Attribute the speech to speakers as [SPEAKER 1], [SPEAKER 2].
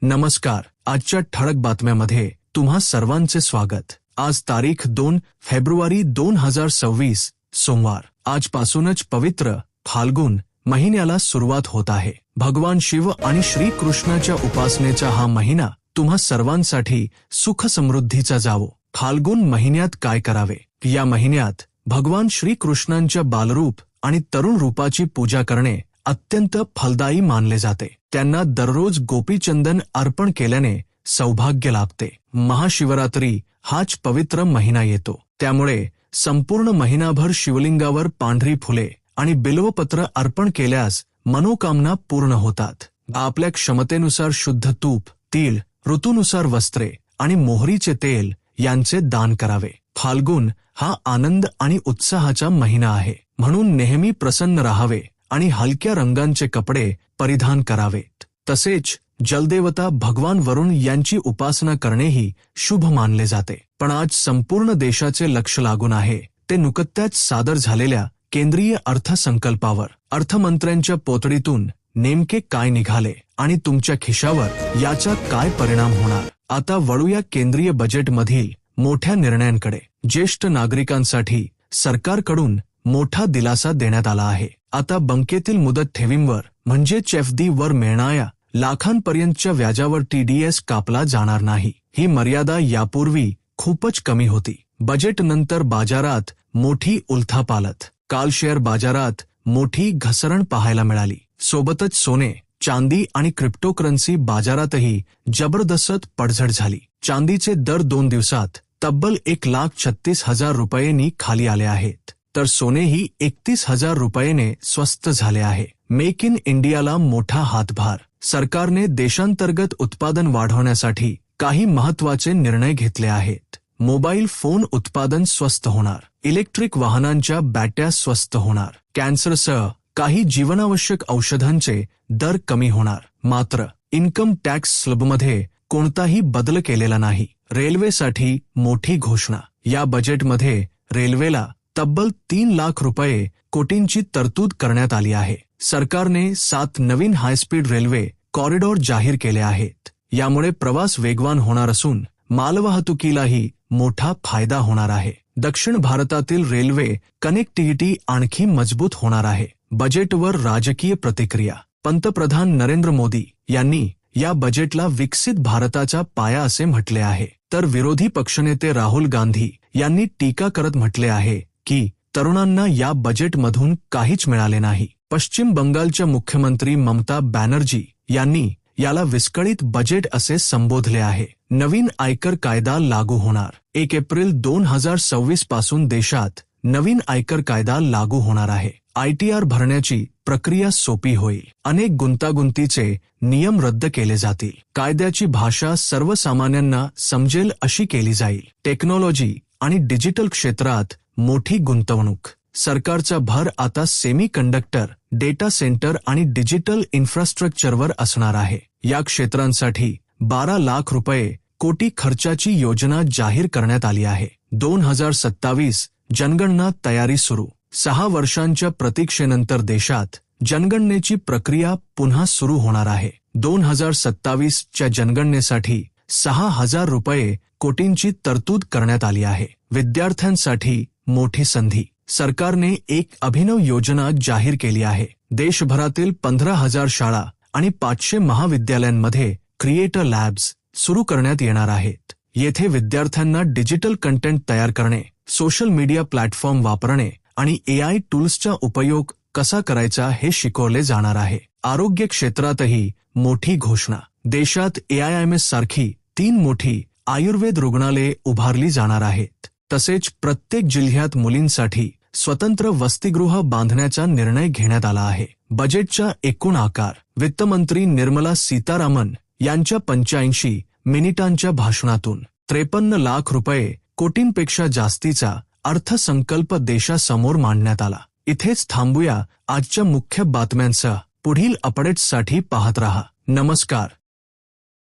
[SPEAKER 1] नमस्कार. आजच्या ठळक बातम्यामध्ये तुम्हा सर्वांचे स्वागत. आज तारीख 2 फेब्रुवारी 2026 सोमवार. आजपासूनच पवित्र फाल्गुन महिन्याला सुरुवात होत आहे. भगवान शिव आणि श्री कृष्णाच्या उपासनेचा हा महिना तुम्हा सर्वांसाठी सुख समृद्धीचा जावो. फाल्गुन महिन्यात काय करावे? या महिन्यात भगवान श्री कृष्णांच्या बालरूप आणि तरुण रूपाची पूजा करणे अत्यंत फलदायी मानले जाते. त्यांना दररोज गोपीचंदन अर्पण केल्याने सौभाग्य लाभते. महाशिवरात्री हाच पवित्र महिना येतो. त्यामुळे संपूर्ण महिनाभर शिवलिंगावर पांढरी फुले आणि बिल्वपत्र अर्पण केल्यास मनोकामना पूर्ण होतात. आपल्या क्षमतेनुसार शुद्ध तूप, तीळ, ऋतूनुसार वस्त्रे आणि मोहरीचे तेल यांचे दान करावे. फाल्गुन हा आनंद आणि उत्साहाचा महिना आहे, म्हणून नेहमी प्रसन्न राहावे आणि हलक्या रंगांचे कपडे परिधान करावेत. तसेच जलदेवता भगवान वरुण यांची उपासना करणेही शुभ मानले जाते. पण आज संपूर्ण देशाचे लक्ष लागून आहे ते नुकत्याच सादर झालेल्या केंद्रीय अर्थसंकल्पावर. अर्थमंत्र्यांच्या पोतडीतून नेमके काय निघाले आणि तुमच्या खिशावर याचा काय परिणाम होणार? आता वळूया केंद्रीय बजेटमधील मोठ्या निर्णयांकडे. ज्येष्ठ नागरिकांसाठी सरकारकडून मोठा दिलासा देण्यात आला आहे. आता बँकेतील मुदत ठेवींवर म्हणजेच एफडी वर मिळणाऱ्या लाखांपर्यंतच्या व्याजावर TDS कापला जाणार नाही. ही मर्यादा यापूर्वी खूपच कमी होती. बजेटनंतर बाजारात मोठी उलथापालथ. काल शेअर बाजारात मोठी घसरण पाहायला मिळाली. सोबतच सोने, चांदी आणि क्रिप्टोकरन्सी बाजारातही जबरदस्त पडझड झाली. चांदीचे दर 2 दिवसात तब्बल 1,36,000 रुपयांनी खाली आले आहेत, तर सोनेही 31,000 रुपयाने स्वस्त झाले आहे. मेक इन इंडियाला मोठा हातभार. सरकारने देशांतर्गत उत्पादन वाढवण्यासाठी काही महत्त्वाचे निर्णय घेतले आहेत. मोबाईल फोन उत्पादन स्वस्त होणार, इलेक्ट्रिक वाहनांच्या बॅटऱ्या स्वस्त होणार, कॅन्सरसह काही जीवनावश्यक औषधांचे दर कमी होणार. मात्र इन्कम टॅक्स स्लॅबमध्ये कोणताही बदल केलेला नाही. रेल्वेसाठी मोठी घोषणा. या बजेटमध्ये रेल्वेला तब्बल 3 लाख रुपये कोटींची तरतूद करण्यात आली आहे. सरकारने 7 नवीन हायस्पीड रेल्वे कॉरिडॉर जाहीर केले आहेत. यामुळे प्रवास वेगवान होणार असून मालवाहतुकीलाही मोठा फायदा होणार आहे. दक्षिण भारतातील रेल्वे कनेक्टिव्हिटी आणखी मजबूत होणार आहे. बजेटवर राजकीय प्रतिक्रिया. पंतप्रधान नरेंद्र मोदी यांनी या बजेटला विकसित भारताचा पाया असे म्हटले आहे, तर विरोधी पक्षनेते राहुल गांधी यांनी टीका करत म्हटले आहे की तरुणांना या बजेटमधून काहीच मिळाले नाही. पश्चिम बंगालच्या मुख्यमंत्री ममता बॅनर्जी यांनी याला विस्कळीत बजेट असे संबोधले आहे. नवीन आयकर कायदा लागू होणार. 1 एप्रिल 2026 पासून देशात नवीन आयकर कायदा लागू होणार आहे. ITR भरण्याची प्रक्रिया सोपी होईल. अनेक गुंतागुंतीचे नियम रद्द केले जातील. कायद्याची भाषा सर्वसामान्यांना समजेल अशी केली जाईल. टेक्नॉलॉजी आणि डिजिटल क्षेत्रात मोठी गुंतवणूक. सरकारचा भर आता सेमी कंडक्टर, डेटा सेंटर आणि डिजिटल इन्फ्रास्ट्रक्चरवर असणार आहे. या क्षेत्रांसाठी 12 लाख रुपये कोटी खर्चाची योजना जाहीर करण्यात आली आहे. 2027 जनगणना तयारी सुरू. 6 वर्षांच्या प्रतीक्षेनंतर देशात जनगणनेची प्रक्रिया पुन्हा सुरू होणार आहे. 2027च्या जनगणनेसाठी 6,000 रुपये कोटींची तरतूद करण्यात आली आहे. विद्यार्थ्यांसाठी मोठी संधी. सरकारने एक अभिनव योजना जाहीर केली आहे. देशभरातील 15,000 शाळा आणि 500 महाविद्यालयांमध्ये क्रिएटर लॅब्स सुरू करण्यात येणार आहेत. येथे विद्यार्थ्यांना डिजिटल कंटेंट तयार करणे, सोशल मीडिया प्लॅटफॉर्म वापरणे आणि AI टूल्सचा उपयोग कसा करायचा हे शिकवले जाणार आहे. आरोग्य क्षेत्रातही मोठी घोषणा. देशात AIIMS सारखी 3 मोठी आयुर्वेद रुग्णालये उभारली जाणार आहेत. तसेच प्रत्येक जिल्ह्यात मुलींसाठी स्वतंत्र वसतिगृह बांधण्याचा निर्णय घेण्यात आला आहे. बजेटचा एकूण आकार. वित्तमंत्री निर्मला सीतारामन यांच्या 85 मिनिटांच्या भाषणातून 53 लाख रुपये कोटींपेक्षा जास्तीचा अर्थसंकल्प देशासमोर मांडण्यात आला. इथेच थांबूया. आजच्या मुख्य बातम्यांसह पुढील अपडेट्ससाठी पाहत रहा. नमस्कार.